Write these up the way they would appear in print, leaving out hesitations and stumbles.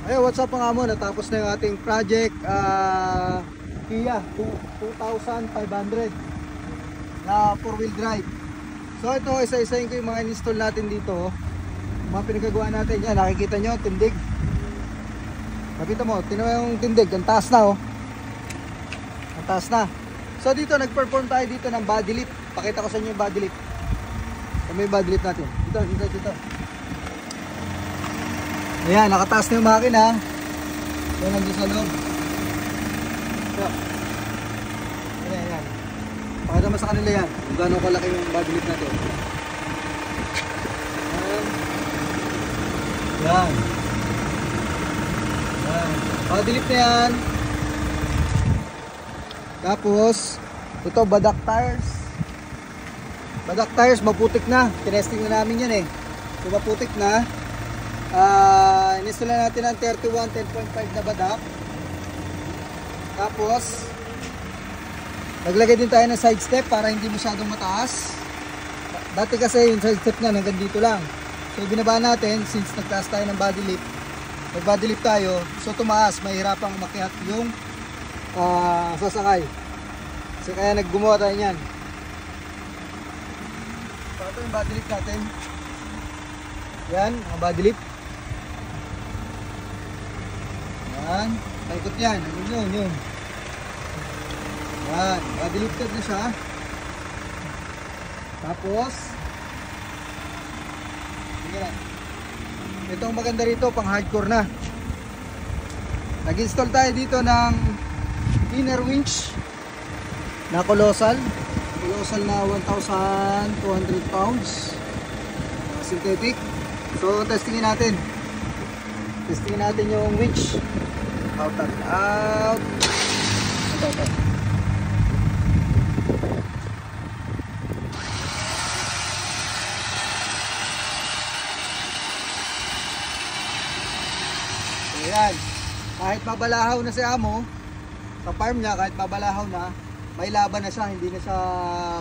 Ayun, what's up mga amo? Natapos na yung ating project Kia 2500 na 4-wheel drive. So ito, isa-isahin ko yung mga install natin dito. Mga pinagagawa natin. Yan, nakikita nyo, tindig. Nakita mo, tinan mo yung tindig. Ang taas na, oh. Ang taas na. So dito, nag-perform tayo dito ng body lift. Pakita ko sa inyo yung body lift. Kami yung body lift natin. Dito. Ayan, nakataas na yung makina. So, nandun sa loob. So, ayan. Pakita mo sa kanila yan kung gaano kalaki yung body lift natin. Ayan. Body lift na yan. Tapos, ito badak tires. Badak tires, maputik na. Tinesting na namin yan eh. So, maputik na. Ininstall na natin ang 31 10.5 na badak. Tapos naglagay din tayo ng side step para hindi masyadong mataas. Dati kasi yung side step niya hanggang dito lang. So binaba natin since nagtaas tayo ng body lift. Nag body lift tayo, so tumaas, mahirapang umakyat yung sasakay. So kaya naggumawa tayo niyan. So ito yung body lift natin. Yan, ang body lift. Yan, paikot yan. Yun. Yan, body lifted na siya. Tapos yan. Ito ang maganda rito, pang hardcore na. Nag-install tayo dito ng inner winch na colossal na 1,200 pounds synthetic. So testingin natin yung winch. Out. Ito. Ayan, kahit mabalahaw na si amo sa farm niya, kahit mabalahaw na, may laban na siya, hindi na siya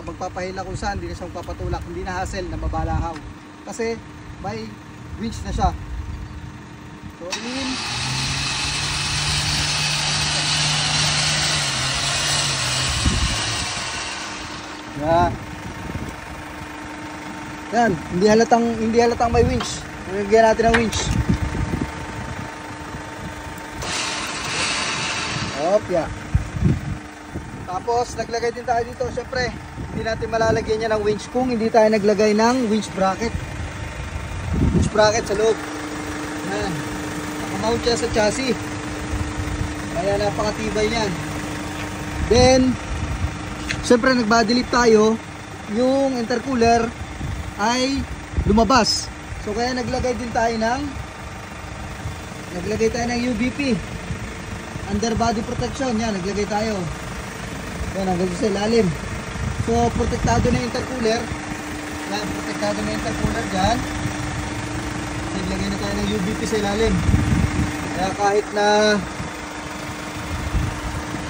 magpapahila kung saan, hindi na siya magpapatulak, hindi na hassle na mabalahaw kasi may winch na siya. So in, yan, hindi halatang may winch. Nilagyan natin ng winch. Opya. Tapos naglagay din tayo dito, syempre hindi natin malalagyan niya ng winch kung hindi tayo naglagay ng winch bracket sa loob. Yan, nakamount siya sa chassis, kaya napakatibay yan. Then syempre nag body lift tayo, yung intercooler ay lumabas, so kaya naglagay tayo ng UBP, underbody protection. Yan, naglagay tayo. Yan, hanggang sa ilalim. So, protektado na yung intercooler. Yan, protektado na yung intercooler dyan. Naglagay na tayo ng UBP sa ilalim. Kaya kahit na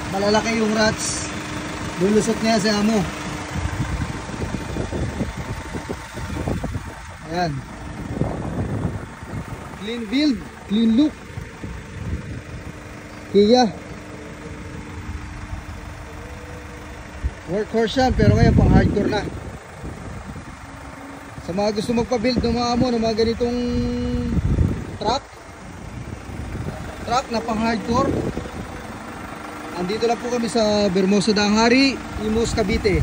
malalaki yung rats, lulusot niya sa amo. Ayan. Clean build, clean look. Kia. Workhorse yan, pero ngayon pang hardcore na. Sa mga gusto magpa-build ng mga amo ng mga ganitong truck na pang hardcore, andito lang po kami sa Bermosa Danghari, Imus, Cavite.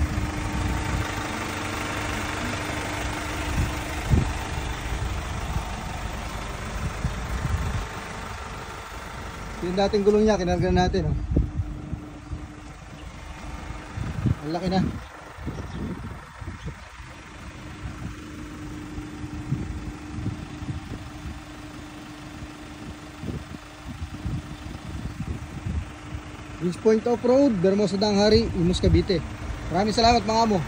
Yung dating gulong niya, kinarga natin. Oh. Ang laki na. Winch Point Off-Road, Bermosa Danghari, Imus, Cavite. Maraming salamat mga amo.